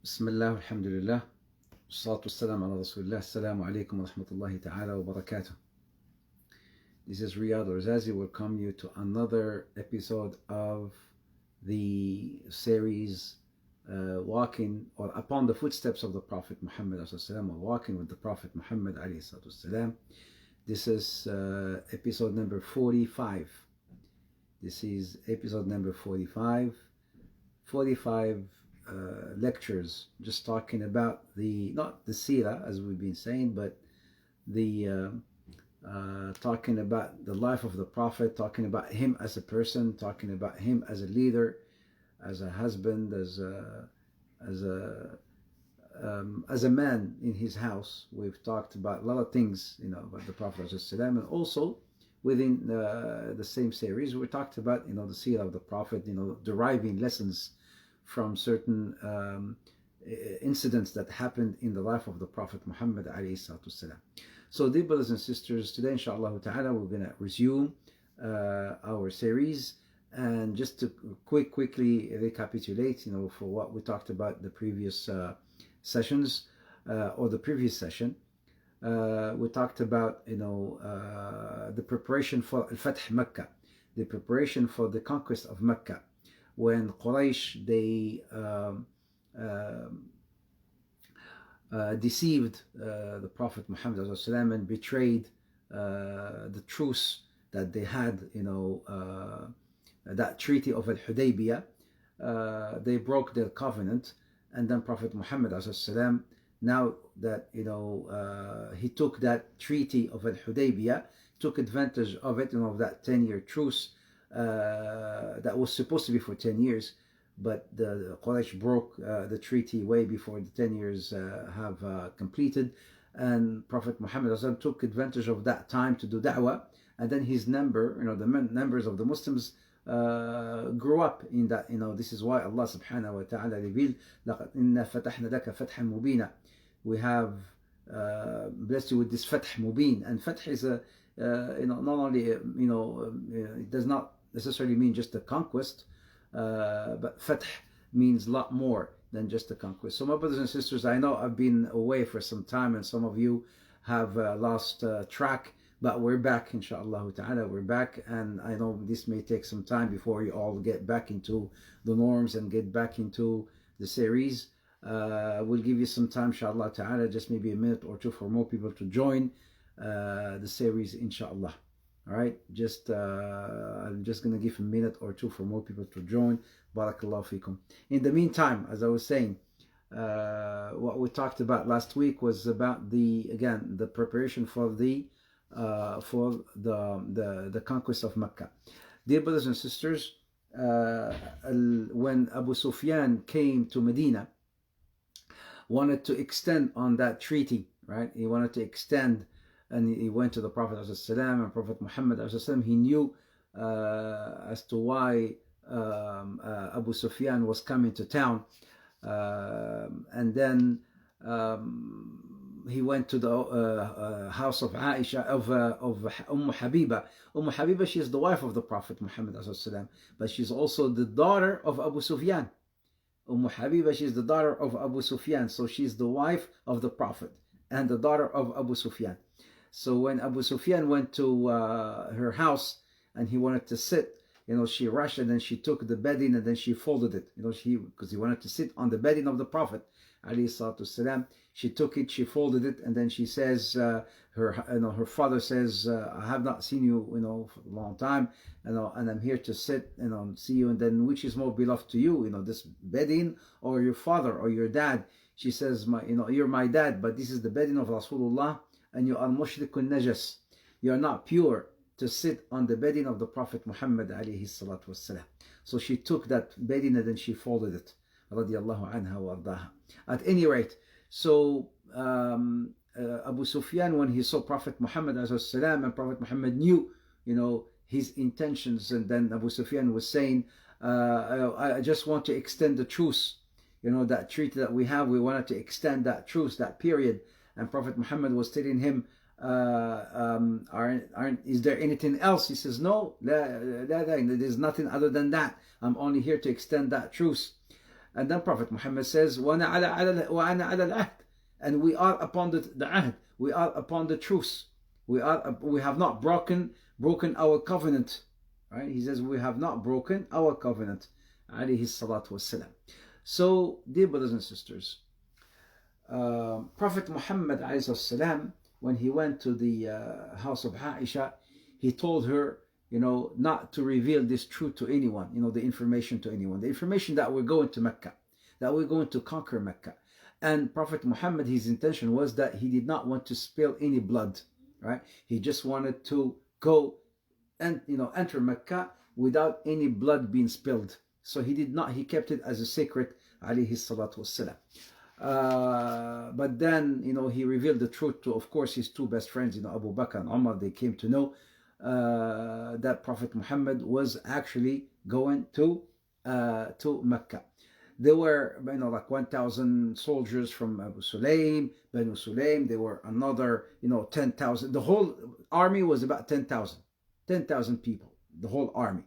بسم الله والحمد لله والصلاة والسلام على رسول الله. Assalamu alaikum wa rahmatullahi ta'ala wa barakatuh. This is Riad Ouarzazi. Welcome you to another episode of the series Walking or Upon the Footsteps of the Prophet Muhammad or Walking with the Prophet Muhammad. This is episode number 45. This is episode number 45. 45 lectures just talking about not the seerah as we've been saying, but the talking about the life of the Prophet, talking about him as a person, talking about him as a leader, as a husband, as a man in his house. We've talked about a lot of things, about the Prophet ﷺ, and also within the same series we talked about, the seerah of the Prophet, deriving lessons from certain incidents that happened in the life of the Prophet Muhammad ﷺ. So dear brothers and sisters, today inshallah ta'ala we're going to resume our series, and just to quickly recapitulate for what we talked about the previous sessions, or the previous session. We talked about the preparation for Al-Fath Makkah, the preparation for the conquest of Makkah, when Quraysh they deceived the Prophet Muhammad ﷺ and betrayed the truce that they had, that treaty of Al-Hudaybiyah. They broke their covenant, and then Prophet Muhammad ﷺ, now that he took that treaty of Al-Hudaybiyah, took advantage of it, of that 10-year truce that was supposed to be for 10 years, but the Quraysh broke the treaty way before the 10 years have completed, and Prophet Muhammad took advantage of that time to do da'wah, and then his number, the numbers of the Muslims grew up in that. This is why Allah subhanahu wa ta'ala revealed, لَقَدْ إِنَّا فَتَحْنَا لَكَ فَتْحًا مُبِينًا. We have blessed you with this fath mubin, and fath is a not only it does not necessarily mean just a conquest, but fath means a lot more than just a conquest. So my brothers and sisters, I know I've been away for some time, and some of you have lost track, but we're back, inshallah ta'ala. We're back, and I know this may take some time before you all get back into the norms and get back into the series. We'll give you some time, inshallah ta'ala, just maybe a minute or two for more people to join the series, inshallah. All right, I'm just gonna give a minute or two for more people to join. Barakallahu fikum. In the meantime, as I was saying, what we talked about last week was about the preparation for the conquest of Makkah. Dear brothers and sisters, when Abu Sufyan came to Medina, wanted to extend on that treaty, right? He wanted to extend, and he went to the Prophet ﷺ, and Prophet Muhammad ﷺ, he knew as to why Abu Sufyan was coming to town, and then he went to the house of Aisha, of Habiba. Habiba, she is the wife of the Prophet Muhammad ﷺ, but she's also the daughter of Abu Sufyan. Habiba, she's the daughter of Abu Sufyan, so she's the wife of the Prophet and the daughter of Abu Sufyan. So when Abu Sufyan went to her house and he wanted to sit, she rushed, and then she took the bedding and then she folded it, because he wanted to sit on the bedding of the Prophet ﷺ. She took it, she folded it, and then she says, her father says, I have not seen you, for a long time, and I'm here to sit, see you. And then, which is more beloved to you, this bedding or your father or your dad? She says, you're my dad, but this is the bedding of Rasulullah, and you are mushrikun najas. You are not pure to sit on the bedding of the Prophet Muhammad alayhi salatu wassalam. So she took that bedding and then she folded it, radiyallahu anha wa ardaha. At any rate, so Abu Sufyan, when he saw Prophet Muhammad ﷺ, and Prophet Muhammad knew, his intentions, and then Abu Sufyan was saying, I just want to extend the truce, that treaty that we have, we wanted to extend that truce, that period. And Prophet Muhammad was telling him, is there anything else? He says, no, there's nothing other than that. I'm only here to extend that truce. And then Prophet Muhammad says, وَأَنَا عَلَى الْعَهْدِ, and we are upon the ahd, we are upon the truce. We have not broken our covenant. Right? He says we have not broken our covenant. Alayhi salatu wassalam. So, dear brothers and sisters, Prophet Muhammad alayhi salam, when he went to the house of Aisha, he told her, not to reveal this truth to anyone, the information to anyone. The information that we're going to Mecca, that we're going to conquer Mecca. And Prophet Muhammad, his intention was that he did not want to spill any blood, right? He just wanted to go and, enter Mecca without any blood being spilled. So he kept it as a secret, alayhi salatu wassalam. But then, he revealed the truth to, of course, his two best friends, Abu Bakr and Umar. They came to know that Prophet Muhammad was actually going to Mecca. There were, like 1,000 soldiers from Banu Sulaim. There were another, 10,000. The whole army was about 10,000 people. The whole army,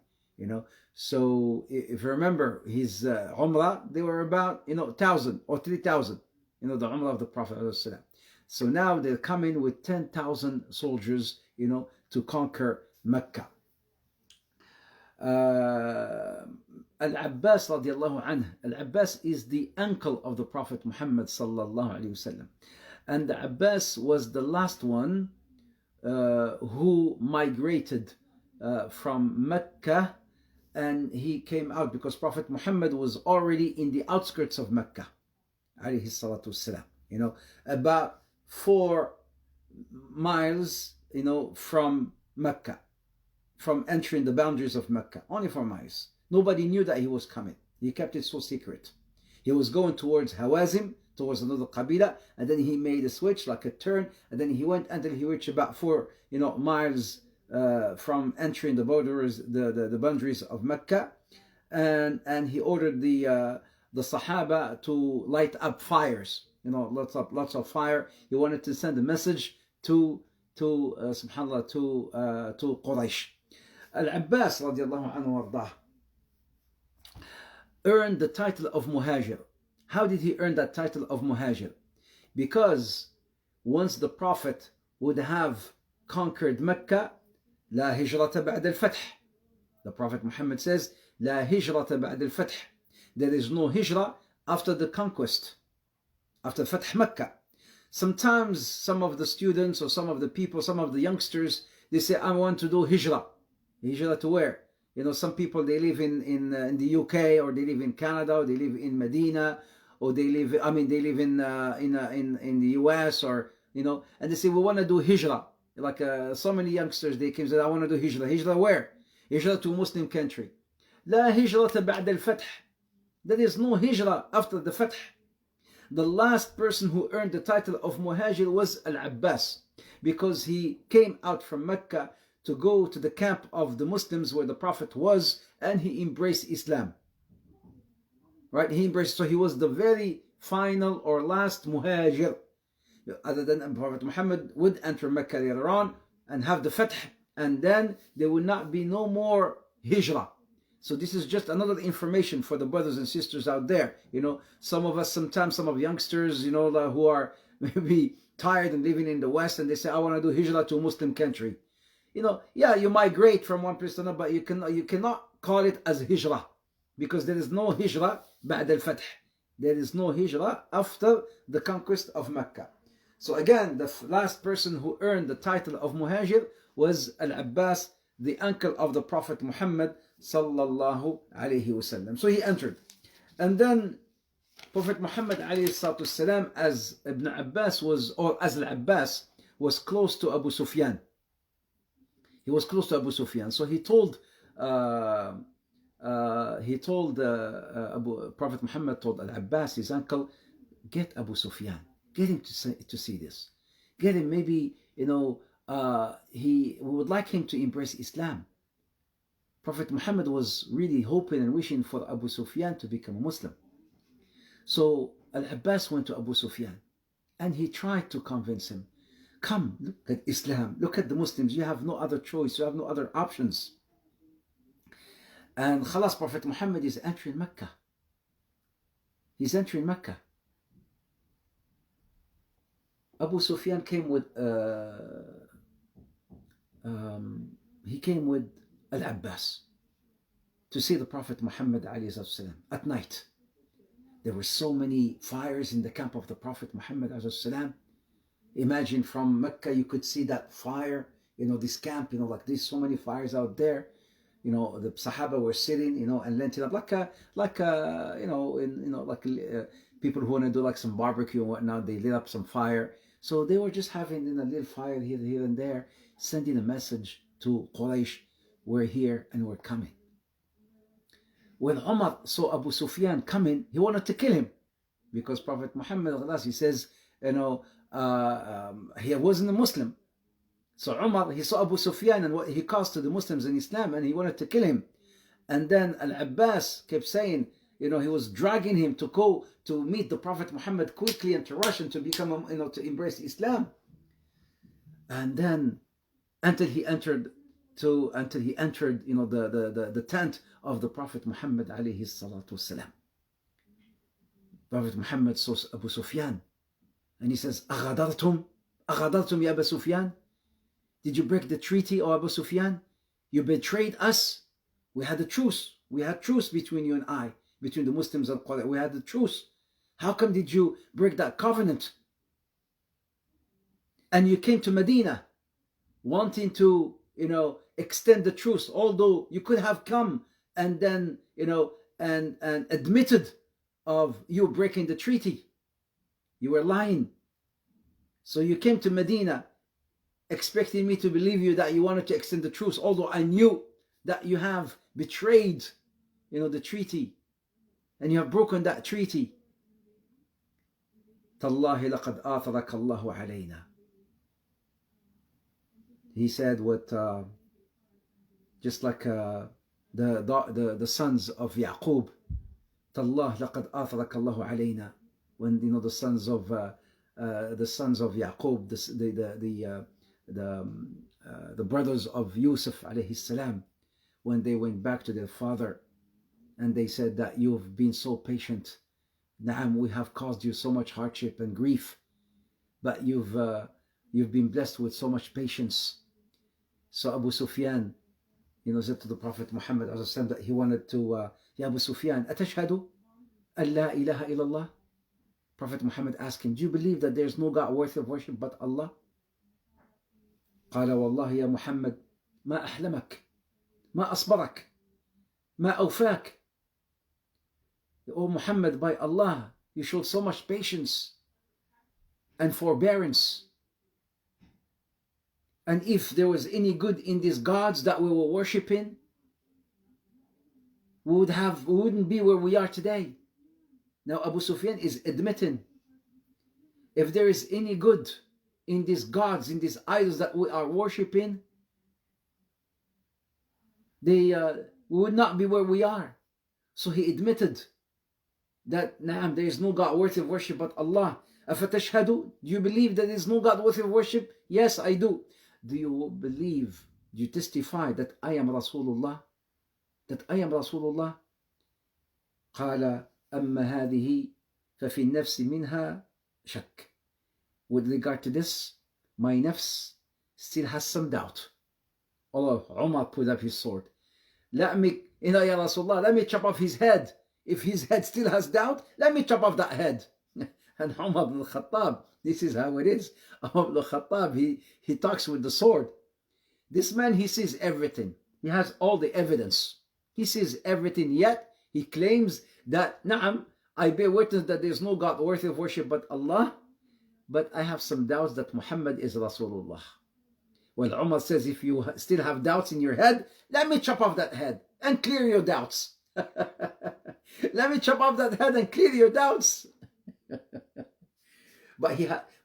So if you remember his Umrah, they were about, 1,000 or 3,000, the Umrah of the Prophet. So now they're coming with 10,000 soldiers, to conquer Mecca. Al-Abbas radiallahu anhu. Al-Abbas is the uncle of the Prophet Muhammad sallallahu alayhi wasallam. And the Abbas was the last one who migrated from Mecca, and he came out because Prophet Muhammad was already in the outskirts of Mecca alayhi salatu wasalam. About 4 miles, from Mecca, from entering the boundaries of Mecca, only 4 miles. Nobody knew that he was coming. He kept it so secret. He was going towards Hawazim, towards another Qabila, and then he made a switch, like a turn, and then he went until he reached about 4 miles from entering the borders, the boundaries of Mecca, and he ordered the Sahaba to light up fires, lots of fire. He wanted to send a message to subhanallah, to Quraysh. Al-Abbas radiallahu anhu wardah earned the title of Muhajir. How did he earn that title of Muhajir? Because once the Prophet would have conquered Mecca, La hijrata ba'd al-fath. The Prophet Muhammad says, La hijrata ba'd al-fath. There is no hijrah after the conquest, after Fath Mecca. Sometimes some of the students or some of the people, some of the youngsters, they say, I want to do hijrah. Hijrah to where? Some people, they live in the UK, or they live in Canada, or they live in Medina, or they live in the US, or, and they say, we want to do hijrah. Like so many youngsters, they came and said, I want to do hijrah. Hijrah where? Hijrah to a Muslim country. La hijrata ba'd al-fath. There is no hijrah after the fath. The last person who earned the title of Muhajir was Al-Abbas, because he came out from Mecca to go to the camp of the Muslims where the Prophet was, and he embraced Islam. Right? So he was the very final or last Muhajir. Other than Prophet Muhammad would enter Mecca later on and have the Fath, and then there will not be no more hijrah. So this is just another information for the brothers and sisters out there. Some of us, sometimes some of youngsters, who are maybe tired and living in the West, and they say, I want to do hijrah to a Muslim country. You migrate from one place to another, but you cannot call it as hijrah, because there is no hijrah ba'd al-fath. There is no hijrah after the conquest of Mecca. So again, the last person who earned the title of Muhajir was Al-Abbas, the uncle of the Prophet Muhammad sallallahu alayhi wasallam. So he entered. And then Prophet Muhammad alayhi salatu wasalam, as Ibn Abbas was, or as Al-Abbas was close to Abu Sufyan. He was close to Abu Sufyan. So he told Prophet Muhammad told Al-Abbas, his uncle, get Abu Sufyan. Get him to see this. Get him, maybe, we would like him to embrace Islam. Prophet Muhammad was really hoping and wishing for Abu Sufyan to become a Muslim. So Al-Abbas went to Abu Sufyan and he tried to convince him, come, look at Islam, look at the Muslims, you have no other choice, you have no other options. And khalas, Prophet Muhammad is entering Mecca. He's entering Mecca. Abu Sufyan came with Al-Abbas to see the Prophet Muhammad at night. There were so many fires in the camp of the Prophet Muhammad. Imagine from Mecca you could see that fire, this camp, like there's so many fires out there. The Sahaba were sitting, and lighting up people who want to do like some barbecue and whatnot. They lit up some fire, so they were just having a little fire here and there, sending a message to Quraysh, we're here and we're coming. When Umar saw Abu Sufyan coming, he wanted to kill him, because Prophet Muhammad, he says, he wasn't a Muslim. So Umar, he saw Abu Sufyan and what he caused to the Muslims in Islam, and he wanted to kill him. And then Al-Abbas kept saying, he was dragging him to go to meet the Prophet Muhammad quickly and to rush and to become, to embrace Islam. And then until he entered, the tent of the Prophet Muhammad alayhi salatu wasalam. Prophet Muhammad saw Abu Sufyan, and he says, "Aghadartum ya Abu Sufyan? Did you break the treaty, O Abu Sufyan? You betrayed us. We had a truce. We had truce between you and I, between the Muslims and Quraysh. We had a truce. How come did you break that covenant? And you came to Medina wanting to, extend the truce, although you could have come and then, and admitted of you breaking the treaty. You were lying. So you came to Medina expecting me to believe you that you wanted to extend the truce, although I knew that you have betrayed, the treaty, and you have broken that treaty. Tallahi laqad atharaka Allahu alayna. He said just like the sons of Yaqub, Tallah laqad atharaka Allahu alayna. When the sons of Yaqub, the brothers of Yusuf alayhi salam, when they went back to their father and they said that you've been so patient, Naam, we have caused you so much hardship and grief, but you've been blessed with so much patience. So Abu Sufyan, said to the Prophet Muhammad that he wanted to, Ya Abu Sufyan, atashhadu an la ilaha illallah? Prophet Muhammad asked him, do you believe that there is no God worthy of worship but Allah? قال والله يا محمد ما أحلمك ما أصبرك ما أوفاك. O Muhammad, by Allah, you showed so much patience and forbearance. And if there was any good in these gods that we were worshipping, we wouldn't be where we are today. Now Abu Sufyan is admitting, if there is any good in these gods, in these idols that we are worshipping, we would not be where we are. So he admitted that there is no God worthy of worship but Allah. أفتشهد? Do you believe that there is no God worthy of worship? Yes, I do. Do you believe, do you testify that I am Rasulullah? That I am Rasulullah? قال أما هذه ففي النفس منها شك. With regard to this, my nafs still has some doubt. Allah, Umar put up his sword. Let me, Ya Rasulullah, let me chop off his head. If his head still has doubt, let me chop off that head. And Umar ibn al-Khattab, this is how it is. Umar ibn al-Khattab, he talks with the sword. This man, he sees everything. He has all the evidence. He sees everything, yet he claims that, Naam, I bear witness that there is no God worthy of worship but Allah, but I have some doubts that Muhammad is Rasulullah. Well, Umar says, if you still have doubts in your head, let me chop off that head and clear your doubts. Let me chop off that head and clear your doubts.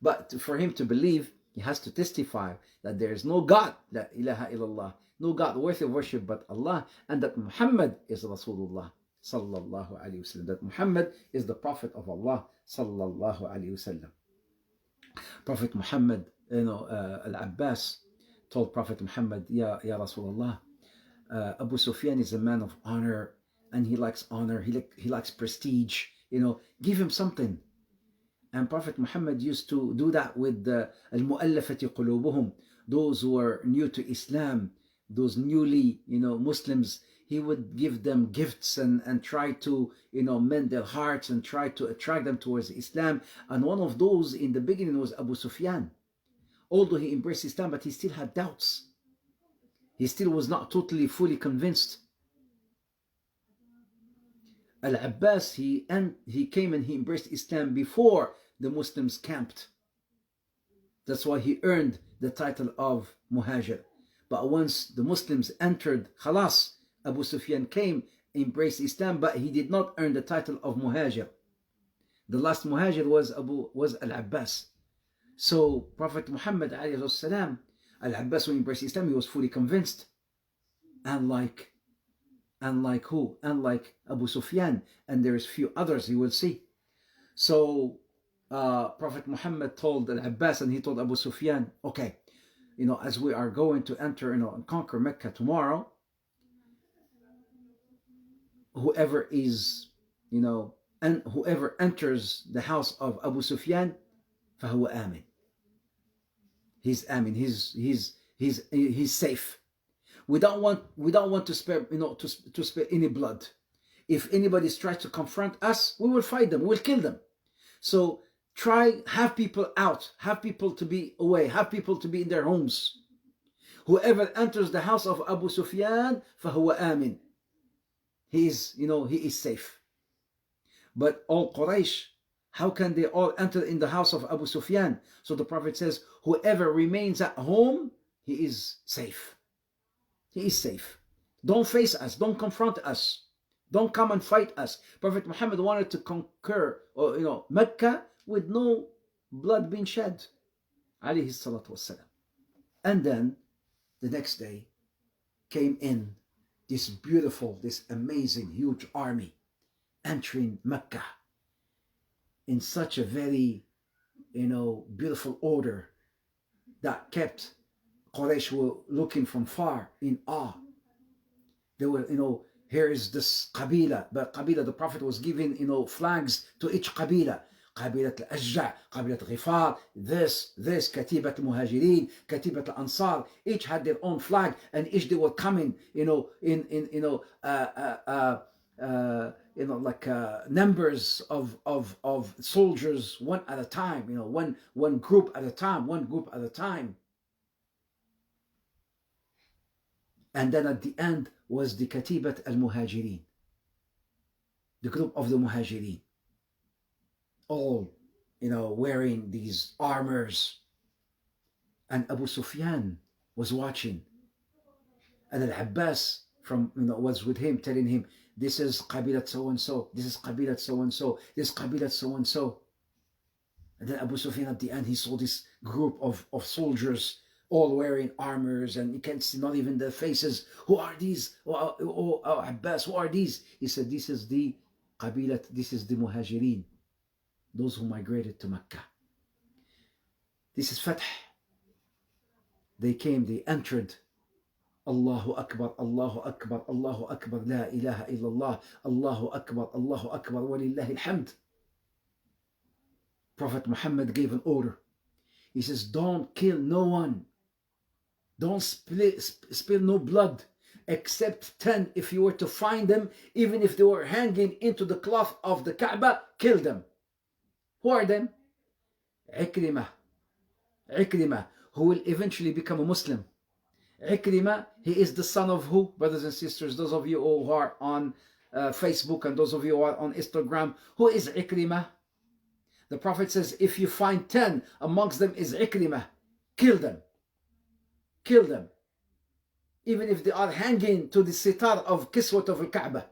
But for him to believe, he has to testify that there is no God, la ilaha illallah, no God worthy of worship but Allah, and that Muhammad is Rasulullah sallallahu alayhi wasallam, that Muhammad is the Prophet of Allah sallallahu alayhi wasallam. Prophet Muhammad, Al-Abbas told Prophet Muhammad, Ya Rasulullah, Abu Sufyan is a man of honor, and he likes honor, he likes prestige, give him something. And Prophet Muhammad used to do that with the al-mu'allafati qulubuhum, those who are new to Islam, those newly, Muslims. He would give them gifts and try to, mend their hearts and try to attract them towards Islam. And one of those in the beginning was Abu Sufyan. Although he embraced Islam, but he still had doubts. He still was not totally, fully convinced. Al-Abbas, he came and he embraced Islam before the Muslims camped. That's why he earned the title of Muhajir. But once the Muslims entered, khalas, Abu Sufyan came, embraced Islam, but he did not earn the title of Muhajir. The last Muhajir was Al-Abbas. So Prophet Muhammad ﷺ, Al-Abbas, when he embraced Islam, he was fully convinced. Unlike who? Unlike Abu Sufyan, and there's few others you will see. So Prophet Muhammad told Al-Abbas, and he told Abu Sufyan, okay, as we are going to enter, and conquer Mecca tomorrow, whoever is, and whoever enters the house of Abu Sufyan, فهو آمن. He's amin. He's safe. We don't want to spare, to spare any blood. If anybody tries to confront us, we will fight them. We'll kill them. So have people out, have people to be away, have people to be in their homes. Whoever enters the house of Abu Sufyan, فهو آمن. He is safe. But all Quraysh, how can they all enter in the house of Abu Sufyan? So the Prophet says, whoever remains at home, he is safe. He is safe. Don't face us. Don't confront us. Don't come and fight us. Prophet Muhammad wanted to conquer, Mecca with no blood being shed. Alayhi salatu wassalam. And then the next day came in this beautiful, this amazing, huge army entering Mecca in such a very, beautiful order that kept Quraysh were looking from far in awe. They were, here is this Qabila, but Qabila, the Prophet was giving, flags to each Qabila. Qabilat al-Ashja', Qabilat al-Ghifar, this, Katibat al-Muhajirin, Katibat al-Ansar. Each had their own flag, and each they were coming, like numbers of soldiers, one at a time, one group at a time. And then at the end was the Katibat al-Muhajirin, the group of the Muhajirin, all, wearing these armors. And Abu Sufyan was watching. And Al-Abbas was with him, telling him, this is Qabilat so-and-so, this is Qabilat so-and-so, this is Qabilat so-and-so. And then Abu Sufyan at the end, he saw this group of soldiers all wearing armors, and you can't see not even their faces. Who are these? Oh, Abbas, who are these? He said, this is the Qabilat, this is the Muhajirin, those who migrated to Mecca. This is Fath. They came, they entered. Allahu Akbar, Allahu Akbar, Allahu Akbar, La ilaha illallah, Allahu Akbar, walillahi alhamd. Prophet Muhammad gave an order. He says, don't kill no one. Don't spill no blood, except 10 if you were to find them, even if they were hanging into the cloth of the Kaaba, kill them. Who are them? Ikrimah, who will eventually become a Muslim. Ikrimah, he is the son of who? Brothers and sisters, those of you who are on Facebook and those of you who are on Instagram, who is Ikrimah? The Prophet says, if you find 10 amongst them is Ikrimah, kill them. Kill them. Even if they are hanging to the sitar of Kiswat of al-Kaaba,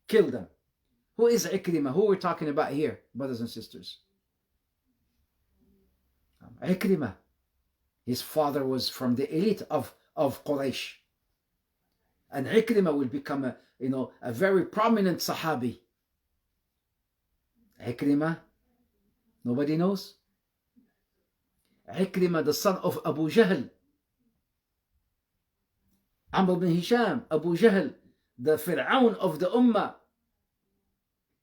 kill them. Who is Ikrimah? Who we're talking about here, brothers and sisters? Ikrimah. His father was from the elite of Quraysh. And Ikrimah will become a very prominent Sahabi. Ikrimah, nobody knows? Ikrimah, the son of Abu Jahl. Amr bin Hisham, Abu Jahl, the Fir'aun of the Ummah.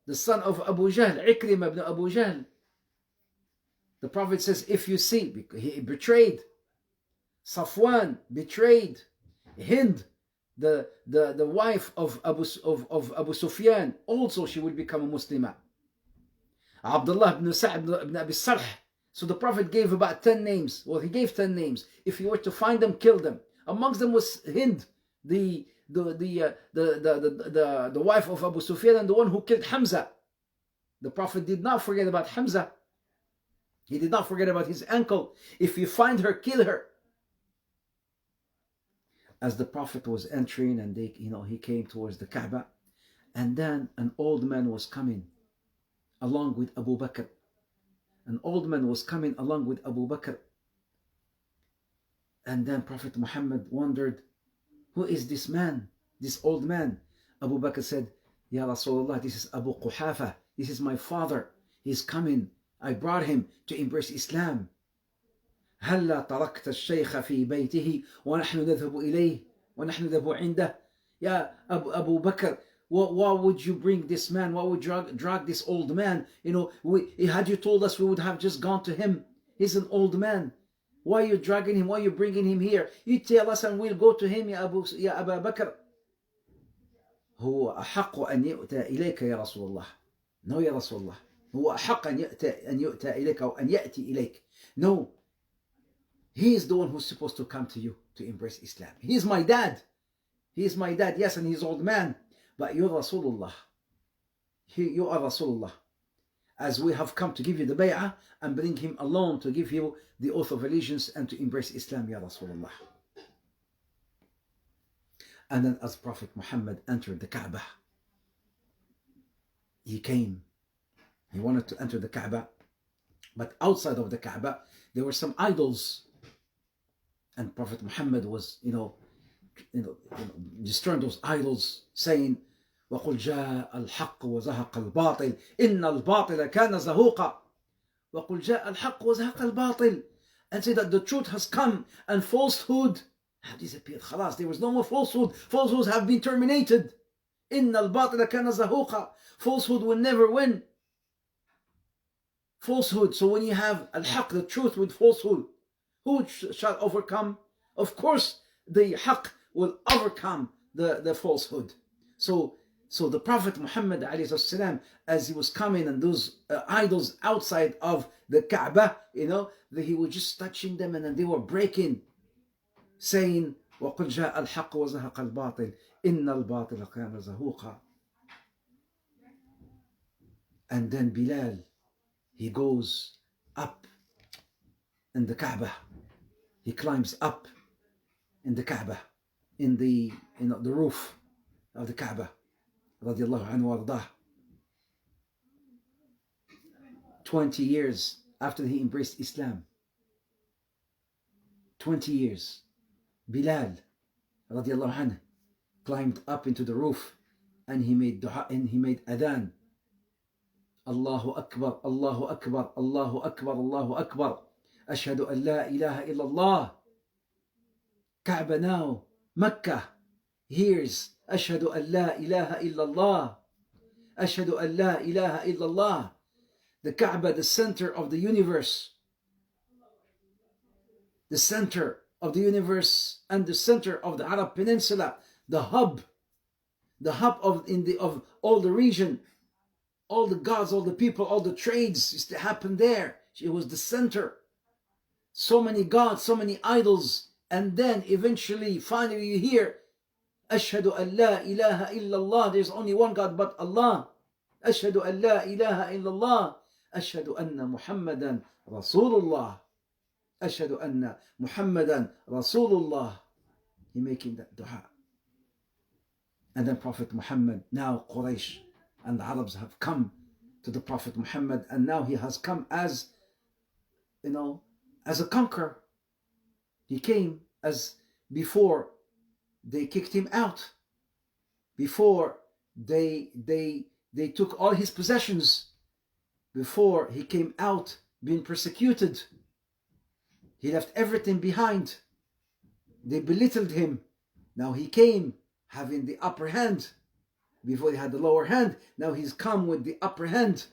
the son of Abu Jahl, Ikrimah ibn Abu Jahl. The Prophet says, if you see, he betrayed. Safwan betrayed. Hind, the wife of Abu Sufyan, also she will become a Muslimah. Abdullah ibn Sa'd ibn Abi Sarh. So the Prophet gave about 10 names. Well, he gave 10 names. If you were to find them, kill them. Amongst them was Hind, the wife of Abu Sufyan and the one who killed Hamza. The Prophet did not forget about Hamza. He did not forget about his uncle. If you find her, kill her. As the Prophet was entering and he came towards the Kaaba, and then an old man was coming along with Abu Bakr. An old man was coming along with Abu Bakr. And then Prophet Muhammad wondered, who is this man, this old man? Abu Bakr said, Ya Rasulullah, this is Abu Quhafa. This is my father. He's coming. I brought him to embrace Islam. هلا تركت الشيخ في بيته ونحن نذهب إليه ونحن نذهب عنده. Ya Abu Bakr, why would you bring this man? Why would you drag this old man? Had you told us, we would have just gone to him. He's an old man. Why are you dragging him? Why are you bringing him here? You tell us and we'll go to him, ya Abu Bakr. هو أحق أن يؤتى إليك يا رسول الله. No, يا رسول الله. هو أحق أن يؤتى إليك أو أن يأتي إليك. No. He is the one who's supposed to come to you to embrace Islam. He is my dad. He is my dad, yes, and he's old man. But you're Rasulullah. You are Rasulullah. As we have come to give you the bay'ah and bring him alone to give you the oath of allegiance and to embrace Islam, Ya Rasulullah. And then as Prophet Muhammad entered the Kaaba, he came. He wanted to enter the Kaaba. But outside of the Kaaba, there were some idols. And Prophet Muhammad was, destroying those idols, saying, وَقُلْ جَاءَ الْحَقُّ وَزَهَقَ الْبَاطِلِ إِنَّ الْبَاطِلَ كَانَ زَهُوقًا وَقُلْ جَاءَ الْحَقُّ وَزَهَقَ الْبَاطِلِ. And say that the truth has come and falsehood have disappeared. Khalas, there was no more falsehood. Falsehoods have been terminated. إِنَّ الْبَاطِلَ كَانَ زَهُوقًا. Falsehood will never win. Falsehood. So when you have al-haq, the truth, with falsehood, who shall overcome? Of course, the haq will overcome the falsehood. So the Prophet Muhammad ﷺ, as he was coming and those idols outside of the Kaaba, he was just touching them and then they were breaking, saying, وَقُلْ جَاءَ الْحَقُّ وَزَهَقَ الْبَاطِلِ إِنَّ الْبَاطِلَ كَانَ زَهُوقًا. And then Bilal, he goes up in the Kaaba. He climbs up in the Kaaba, in the roof of the Kaaba. Radiallahu anhu wardah. 20 years after he embraced Islam. 20 years. Bilal, radiallahu anhu, climbed up into the roof and he made dua and he made adhan. Allahu Akbar, Allahu Akbar, Allahu Akbar, Allahu Akbar. Ashhadu an la ilaha illallah. Kaaba now, Makkah hears Ashhadu an la ilaha illallah. Ashhadu an la ilaha illallah. The Kaaba, the center of the universe. The center of the universe and the center of the Arab Peninsula. The hub of all the region. All the gods, all the people, all the trades used to happen there. It was the center. So many gods, so many idols. And then eventually, finally you hear, Ashhadu an la ilaha illallah. There's only one God but Allah. Ashhadu an la ilaha illallah. Ashhadu anna Muhammadan Rasulullah. Ashhadu anna Muhammadan Rasulullah. He making that dua. And then Prophet Muhammad, now Quraysh and the Arabs have come to the Prophet Muhammad, and now he has come as a conqueror. He came as before they kicked him out, before they took all his possessions, before he came out being persecuted. He left everything behind. They belittled him. Now he came having the upper hand. Before he had the lower hand, now he's come with the upper hand.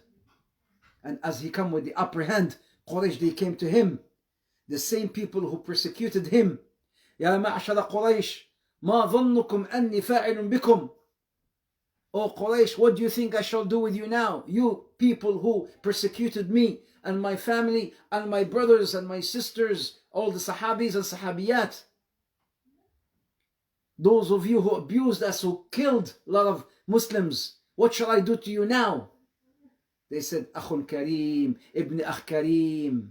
And as he come with the upper hand, Quraysh, they came to him. The same people who persecuted him. يا معشر قريش ما ظنكم أني فاعل بكم. Oh Quraysh, what do you think I shall do with you now? You people who persecuted me and my family and my brothers and my sisters, all the Sahabis and Sahabiyat. Those of you who abused us, who killed a lot of Muslims, what shall I do to you now? They said, Akhun Kareem, Ibn Akh Kareem,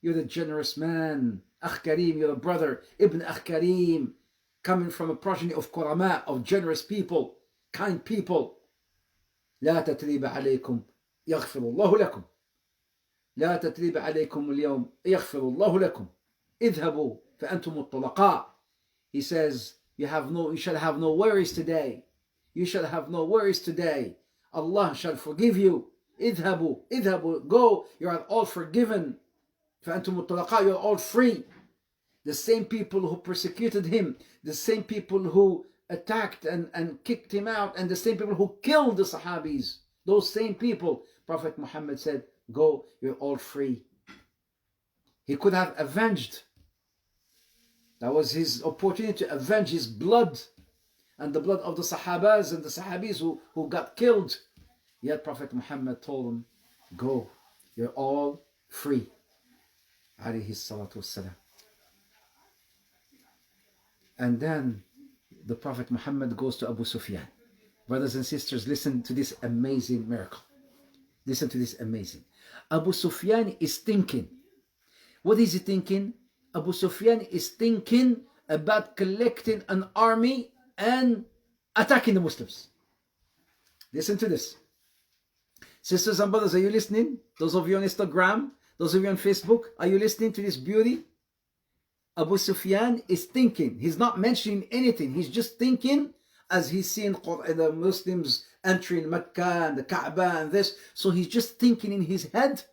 you're the generous man. Akh Kareem, you're a brother. Ibn Akh Kareem, coming from a progeny of Qurama, of generous people, kind people. لا تتريب عليكم يغفر الله لكم. لا تتريب عليكم اليوم يغفر الله لكم. اذهبوا فأنتم الطلقاء. He says, you shall have no worries today. You shall have no worries today. Allah shall forgive you. اذهبوا, go. You are all forgiven. فأنتم الطلقاء, you are all free. The same people who persecuted him, the same people who attacked and kicked him out, and the same people who killed the Sahabis, those same people, Prophet Muhammad said, go, you're all free. He could have avenged. That was his opportunity to avenge his blood and the blood of the Sahabas and the Sahabis who got killed. Yet Prophet Muhammad told him, go, you're all free. Alayhi salatu wassalam. And then the Prophet Muhammad goes to Abu Sufyan. Brothers and sisters, listen to this amazing miracle. Listen to this amazing. Abu Sufyan is thinking. What is he thinking? Abu Sufyan is thinking about collecting an army and attacking the Muslims. Listen to this. Sisters and brothers, are you listening? Those of you on Instagram, those of you on Facebook, are you listening to this beauty? Abu Sufyan is thinking. He's not mentioning anything. He's just thinking as he's seeing the Muslims entering Makkah and the Kaaba and this. So he's just thinking in his head,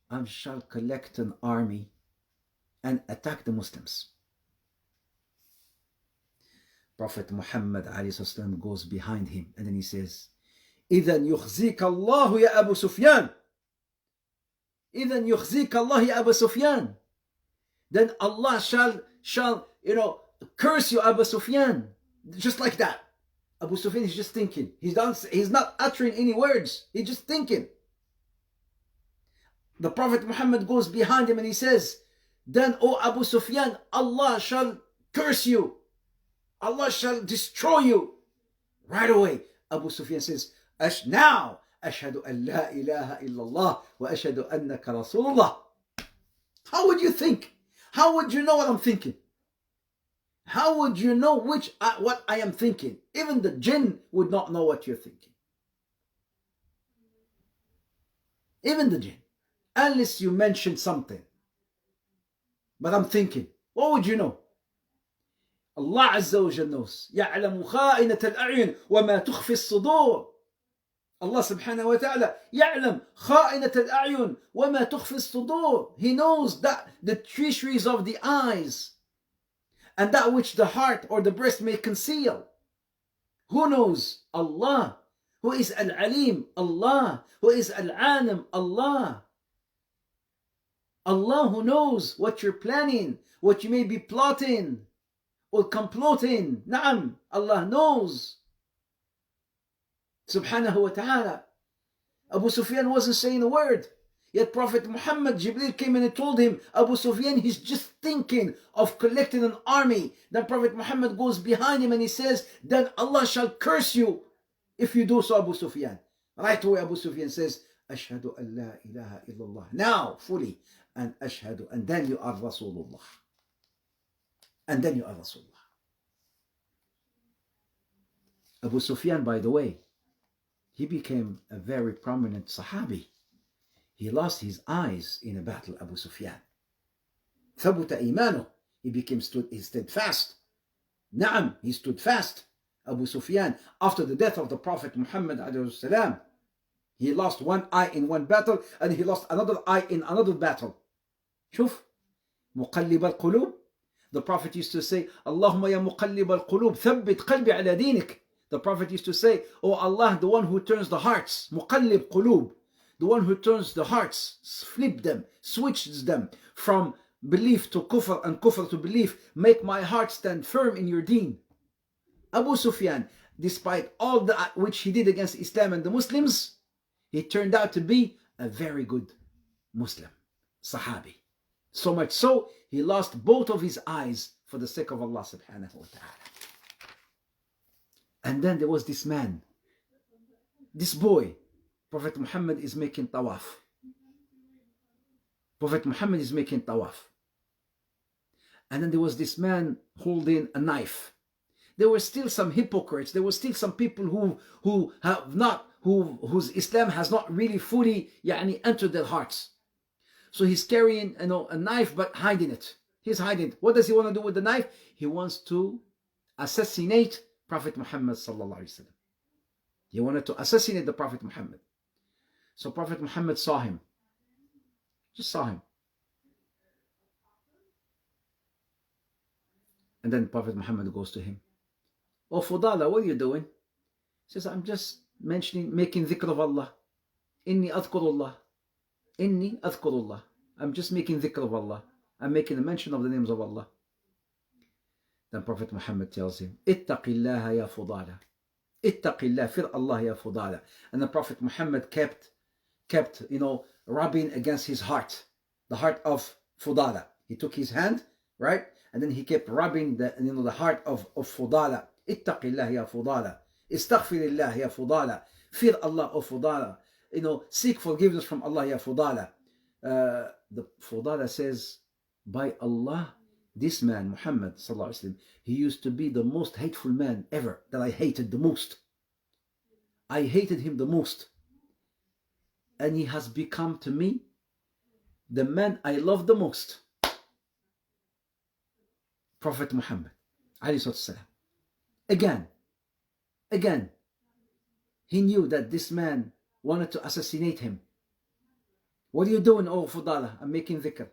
I shall collect an army and attack the Muslims. Prophet Muhammad ﷺ goes behind him and then he says, إِذَنْ يُخْزِيكَ اللَّهُ يَا أَبُو سُفْيَانَ. إِذَنْ يُخْزِيكَ اللَّهُ يَا أَبَا سُفْيَانَ. Then Allah shall curse you, Abu Sufyan. Just like that. Abu Sufyan is just thinking. He's not uttering any words. He's just thinking. The Prophet Muhammad goes behind him and he says, then, O Abu Sufyan, Allah shall curse you. Allah shall destroy you. Right away, Abu Sufyan says, now, أشهد أن لا إله إلا الله وأشهد أنك رسول الله. How would you think? How would you know what I'm thinking? How would you know what I am thinking? Even the jinn would not know what you're thinking. Even the jinn. Unless you mention something. But I'm thinking. What would you know? Allah Azza wa Jal knows. يَعْلَمُ خَائِنَةَ الْأَعْيُنِ وَمَا تُخْفِي الصُّدُورِ. Allah subhanahu wa ta'ala يعلم خائنة الأعين وما تخفي الصدور. He knows that the treacheries of the eyes and that which the heart or the breast may conceal. Who knows? Allah. Who is Al-Alim? Allah. Who is Al-Alim? Allah. Allah who knows what you're planning, what you may be plotting or comploting. Naam, Allah knows. Subhanahu wa ta'ala. Abu Sufyan wasn't saying a word. Yet Prophet Muhammad, Jibreel came and he told him, Abu Sufyan, he's just thinking of collecting an army. Then Prophet Muhammad goes behind him and he says, then Allah shall curse you if you do so, Abu Sufyan. Right away Abu Sufyan says, Ashhadu an la ilaha illallah. Now, fully. And Ashhadu, and then you are Rasulullah. And then you are Rasulullah. Abu Sufyan, by the way, he became a very prominent Sahabi. He lost his eyes in a battle, Abu Sufyan. ثبت إيمانه. He stood fast. Naam, he stood fast. Abu Sufyan, after the death of the Prophet Muhammad ﷺ, he lost one eye in one battle and he lost another eye in another battle. شوف, مقلب القلوب. The Prophet used to say, اللهم يا مقلب القلوب ثبت قلبي على دينك. The Prophet used to say, "Oh Allah, the one who turns the hearts, muqallib qulub, the one who turns the hearts, flip them, switches them from belief to kufr and kufr to belief, make my heart stand firm in your deen." Abu Sufyan, despite all that which he did against Islam and the Muslims, he turned out to be a very good Muslim, Sahabi. So much so, he lost both of his eyes for the sake of Allah subhanahu wa ta'ala. And then there was this man, this boy. Prophet Muhammad is making tawaf. Prophet Muhammad is making tawaf. And then there was this man holding a knife. There were still some hypocrites. There were still some people whose Islam has not really fully entered their hearts. So he's carrying a knife but hiding it. He's hiding it. What does he want to do with the knife? He wants to assassinate Prophet Muhammad sallallahu alaihi wasallam. He wanted to assassinate the Prophet Muhammad. So Prophet Muhammad saw him. Just saw him. And then Prophet Muhammad goes to him. "Oh Fudala, what are you doing?" He says, "I'm just making dhikr of Allah. Inni adhkurullah. Inni adhkurullah. I'm just making dhikr of Allah. I'm making a mention of the names of Allah." Then Prophet Muhammad tells him, "Ittaqillaha ya Fudala. Ittaqillah, fear Allah ya Fudala." And the Prophet Muhammad kept rubbing against his heart, the heart of Fudala. He took his hand, right? And then he kept rubbing the heart of Fudala. "Ittaqillah ya Fudala. Istaghfirillah ya Fudala. Fear Allah, O Fudala. Seek forgiveness from Allah, ya Fudala." The Fudala says, "By Allah, this man, Muhammad sallallahu alaihi wasallam, he used to be the most hateful man ever, that I hated the most. I hated him the most. And he has become to me the man I love the most." Prophet Muhammad alayhi salam. Again, he knew that this man wanted to assassinate him. "What are you doing, oh Fudala?" "I'm making dhikr."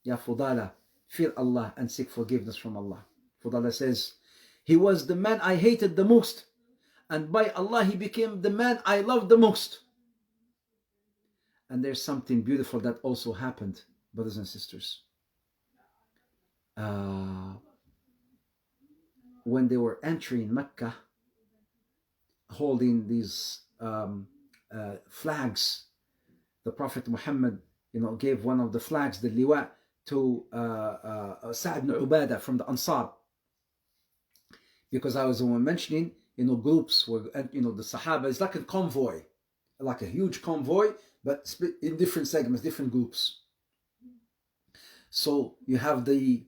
"Ya Fudala, fear Allah and seek forgiveness from Allah." Fudala says, "He was the man I hated the most, and by Allah he became the man I loved the most." And there's something beautiful that also happened, brothers and sisters. When they were entering Makkah, holding these flags, the Prophet Muhammad, gave one of the flags, the liwa, to Sa'd ibn Ubadah from the Ansar. Because I was mentioning, groups were, the Sahaba is like a convoy, like a huge convoy, but split in different segments, different groups. So you have the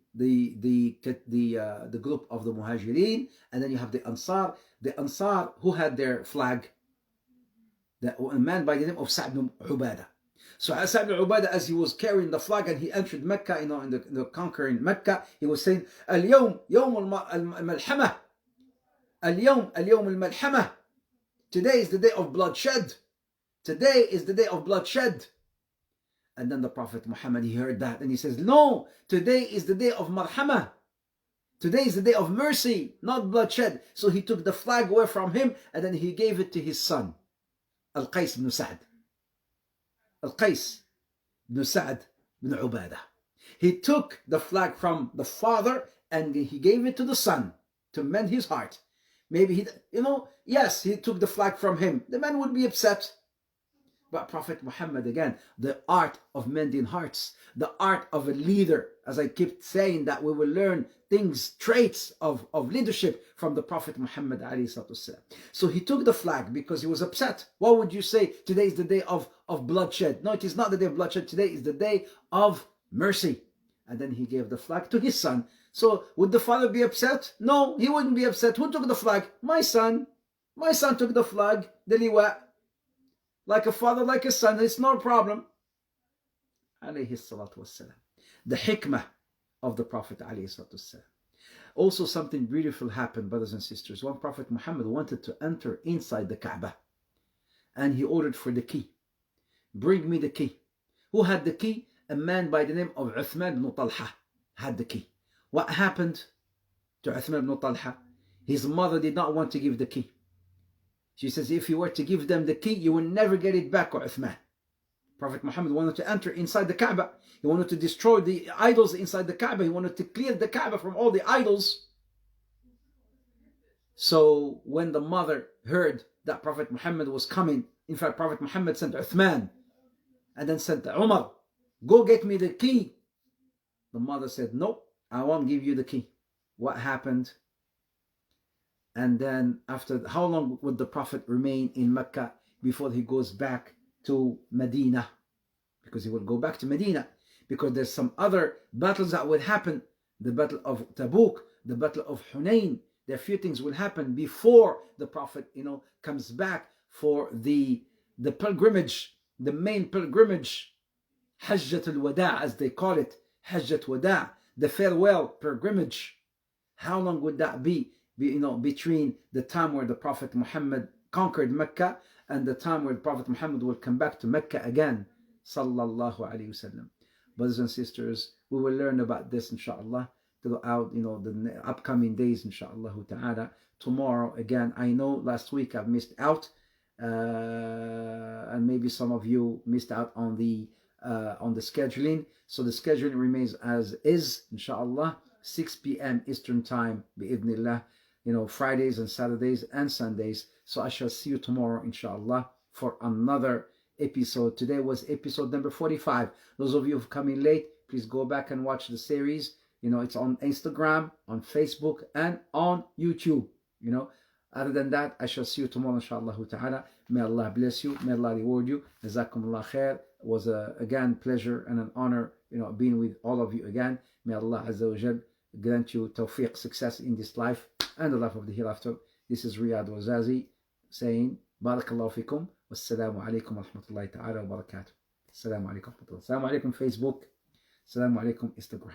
group of the Muhajirin, and then you have the Ansar. The Ansar who had their flag, a man by the name of Sa'd ibn Ubadah. So Sa'd ibn Ubadah, as he was carrying the flag and he entered Mecca, in the conquering Mecca, he was saying, "Al-yawm yawm al-malhamah. Al-yawm al-malhamah. Today is the day of bloodshed. Today is the day of bloodshed." And then the Prophet Muhammad, he heard that and he says, "No, today is the day of marhamah. Today is the day of mercy, not bloodshed." So he took the flag away from him and then he gave it to his son, Al-Qais ibn Sa'd. Al-Qais ibn Sa'd ibn Ubadah. He took the flag from the father and he gave it to the son to mend his heart. Maybe yes, he took the flag from him. The man would be upset. But Prophet Muhammad, again, the art of mending hearts, the art of a leader, as I keep saying, that we will learn traits of leadership from the Prophet Muhammad alayhi salatu wasalam. So he took the flag because he was upset. What would you say? Today is the day of bloodshed. No, it is not the day of bloodshed. Today is the day of mercy. And then he gave the flag to his son. So would the father be upset? No, he wouldn't be upset. Who took the flag? My son. My son took the flag, the liwa. Like a father, like a son, it's no problem. Alayhi salatu wassalam. The hikmah of the Prophet alayhi salatu wassalam. Also something beautiful happened, brothers and sisters. When Prophet Muhammad wanted to enter inside the Kaaba, and he ordered for the key. "Bring me the key." Who had the key? A man by the name of Uthman ibn Talha had the key. What happened to Uthman ibn Talha? His mother did not want to give the key. She says, if you were to give them the key, you will never get it back, Uthman. Prophet Muhammad wanted to enter inside the Kaaba. He wanted to destroy the idols inside the Kaaba. He wanted to clear the Kaaba from all the idols. So when the mother heard that Prophet Muhammad was coming, in fact, Prophet Muhammad sent Uthman and then sent Umar, go get me the key. The mother said, no, I won't give you the key. What happened? And then after, how long would the Prophet remain in Mecca before he goes back to Medina? Because he will go back to Medina, because there's some other battles that would happen. The battle of Tabuk, the battle of Hunain. There are few things will happen before the Prophet, comes back for the pilgrimage, the main pilgrimage, Hajjat al-Wada, as they call it, Hajjat Wada, the farewell pilgrimage. How long would that be? Between the time where the Prophet Muhammad conquered Mecca and the time where the Prophet Muhammad will come back to Mecca again, sallallahu alaihi wasallam. Brothers and sisters, we will learn about this, inshallah, throughout the upcoming days, inshallah ta'ala. Tomorrow again, I know last week I've missed out, and maybe some of you missed out on the scheduling. So the scheduling remains as is, inshallah. 6 p.m. Eastern time, bi'idhnillah, Fridays and Saturdays and Sundays. So I shall see you tomorrow, inshallah, for another episode. Today was episode number 45. Those of you who've come in late, please go back and watch the series. It's on Instagram, on Facebook, and on YouTube. Other than that, I shall see you tomorrow, inshallah ta'ala. May Allah bless you. May Allah reward you. Jazakumullah khair. It was again pleasure and an honor, being with all of you again. May Allah Azza wa Jal grant you tawfiq, success in this life and the life of the hereafter. This is Riad Ouarzazi saying, Barakallahu fikum. Wassalamu alaikum wa rahmatullahi ta'ala wa barakatuh. Assalamu alaikum wa rahmatullahi. Assalamu alaikum Facebook. Assalamu alaikum Instagram.